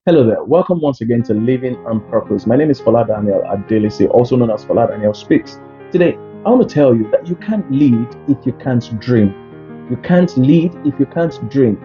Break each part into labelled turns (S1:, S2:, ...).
S1: Hello there. Welcome once again to Living on Purpose. My name is Fola Daniel also known as Fola Daniel Speaks. Today, I want to tell you that you can't lead if you can't dream. You can't lead if you can't dream.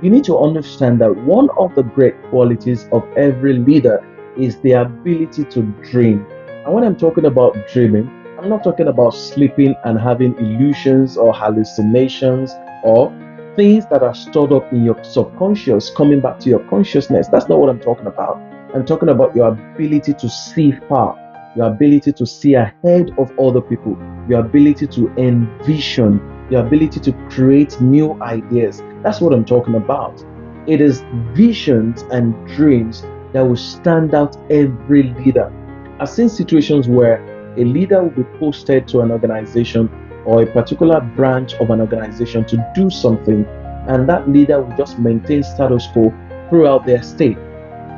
S1: You need to understand that one of the great qualities of every leader is the ability to dream. And when I'm talking about dreaming, I'm not talking about sleeping and having illusions or hallucinations or things that are stored up in your subconscious coming back to your consciousness. That's not what I'm talking about. I'm talking about your ability to see far, your ability to see ahead of other people, your ability to envision, your ability to create new ideas. That's what I'm talking about. It is visions and dreams that will stand out every leader. I've seen situations where a leader will be posted to an organization or a particular branch of an organization to do something, and that leader will just maintain status quo throughout their stay.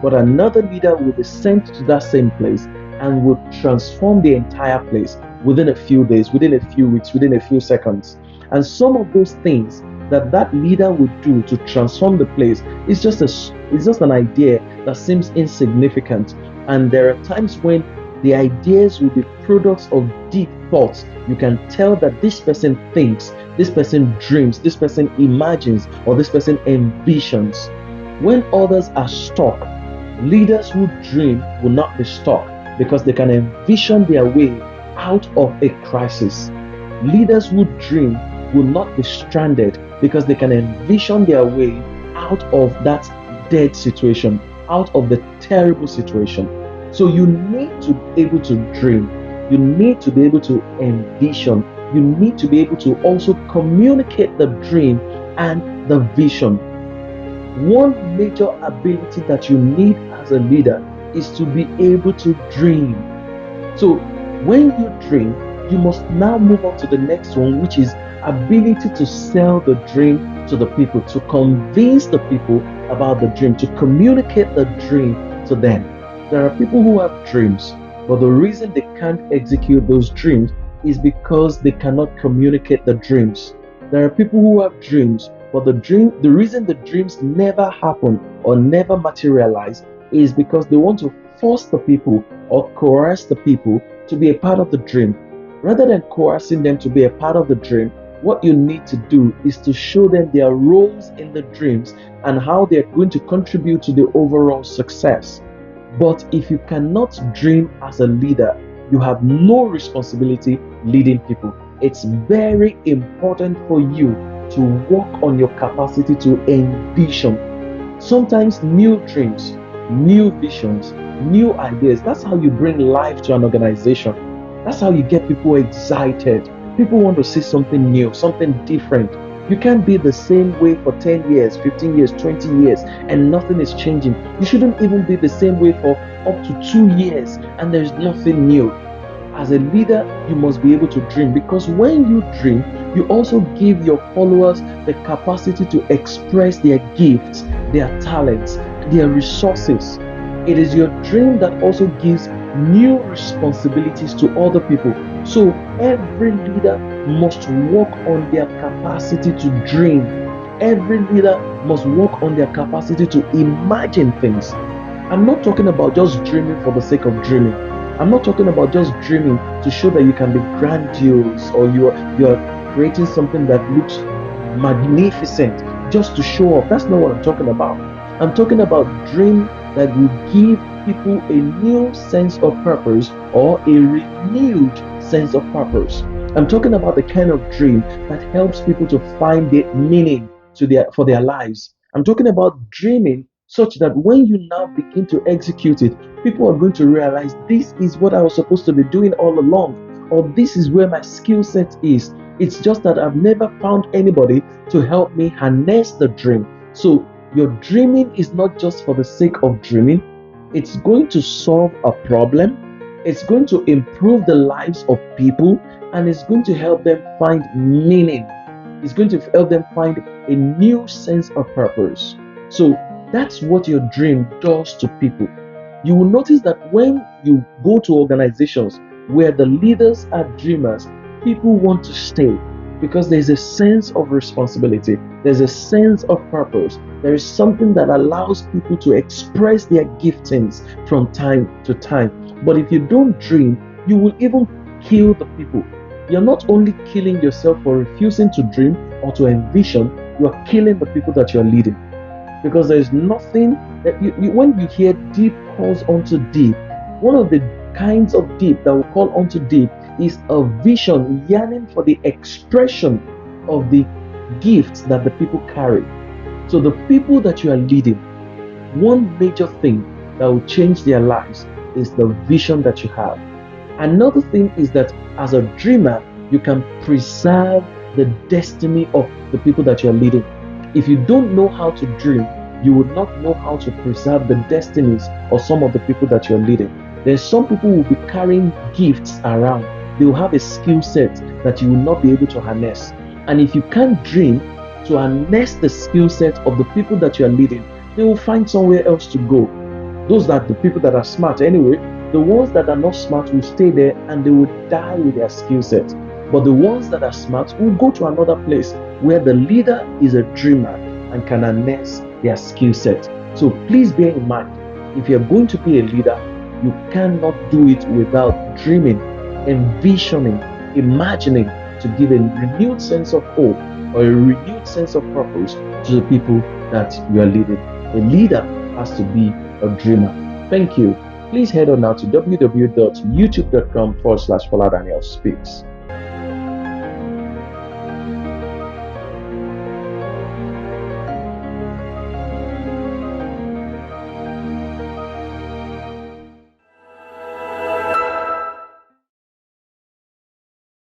S1: But another leader will be sent to that same place and will transform the entire place within a few days, within a few weeks, within a few seconds. And some of those things that that leader would do to transform the place is just an idea that seems insignificant. And there are times when the ideas will be products of deep thoughts. You can tell that this person thinks, this person dreams, this person imagines, or this person envisions. When others are stuck, leaders who dream will not be stuck because they can envision their way out of a crisis. Leaders who dream will not be stranded because they can envision their way out of that dead situation, out of the terrible situation. So you need to be able to dream. You need to be able to envision. You need to be able to also communicate the dream and the vision. One major ability that you need as a leader is to be able to dream. So when you dream, you must now move on to the next one, which is ability to sell the dream to the people, to convince the people about the dream, to communicate the dream to them. There are people who have dreams, but the reason they can't execute those dreams is because they cannot communicate the dreams. There are people who have dreams, but the reason the dreams never happen or never materialize is because they want to force the people or coerce the people to be a part of the dream. Rather than coercing them to be a part of the dream, what you need to do is to show them their roles in the dreams and how they're going to contribute to the overall success. But if you cannot dream as a leader, you have no responsibility leading people. It's very important for you to work on your capacity to envision. Sometimes new dreams, new visions, new ideas. That's how you bring life to an organization. That's how you get people excited. People want to see something new, something different. You can't be the same way for 10 years, 15 years, 20 years, and nothing is changing. You shouldn't even be the same way for up to 2 years, and there's nothing new. As a leader, you must be able to dream because when you dream, you also give your followers the capacity to express their gifts, their talents, their resources. It is your dream that also gives new responsibilities to other people. So every leader must work on their capacity to dream. Every leader must work on their capacity to imagine things. I'm not talking about just dreaming for the sake of dreaming. I'm not talking about just dreaming to show that you can be grandiose or you're creating something that looks magnificent just to show off. That's not what I'm talking about. I'm talking about dream that will give people a new sense of purpose or a renewed sense of purpose. I'm talking about the kind of dream that helps people to find the meaning for their lives. I'm talking about dreaming such that when you now begin to execute it, people are going to realize this is what I was supposed to be doing all along, or this is where my skill set is. It's just that I've never found anybody to help me harness the dream. So, your dreaming is not just for the sake of dreaming, it's going to solve a problem, it's going to improve the lives of people, and it's going to help them find meaning. It's going to help them find a new sense of purpose. So, that's what your dream does to people. You will notice that when you go to organizations where the leaders are dreamers, people want to stay. because there's a sense of responsibility, there's a sense of purpose, there is something that allows people to express their giftings from time to time. But if you don't dream, you will even kill the people. You're not only killing yourself for refusing to dream or to envision, you are killing the people that you're leading. Because there's nothing that when you hear deep calls onto deep, one of the kinds of deep that will call onto deep is a vision yearning for the expression of the gifts that the people carry. So the people that you are leading, one major thing that will change their lives is the vision that you have. Another thing is that as a dreamer, you can preserve the destiny of the people that you're leading. If you don't know how to dream, you would not know how to preserve the destinies of some of the people that you're leading. There's some people who will be carrying gifts around. They will have a skill set that you will not be able to harness. And if you can't dream to harness the skill set of the people that you're leading, they will find somewhere else to go. Those are the people that are smart anyway. The ones that are not smart will stay there and they will die with their skill set. But the ones that are smart will go to another place where the leader is a dreamer and can harness their skill set. So please bear in mind, if you're going to be a leader, you cannot do it without dreaming, envisioning, imagining, to give a renewed sense of hope or a renewed sense of purpose to the people that you are leading. A leader has to be a dreamer. Thank you. Please head on now to www.youtube.com/Fola Daniel Speaks.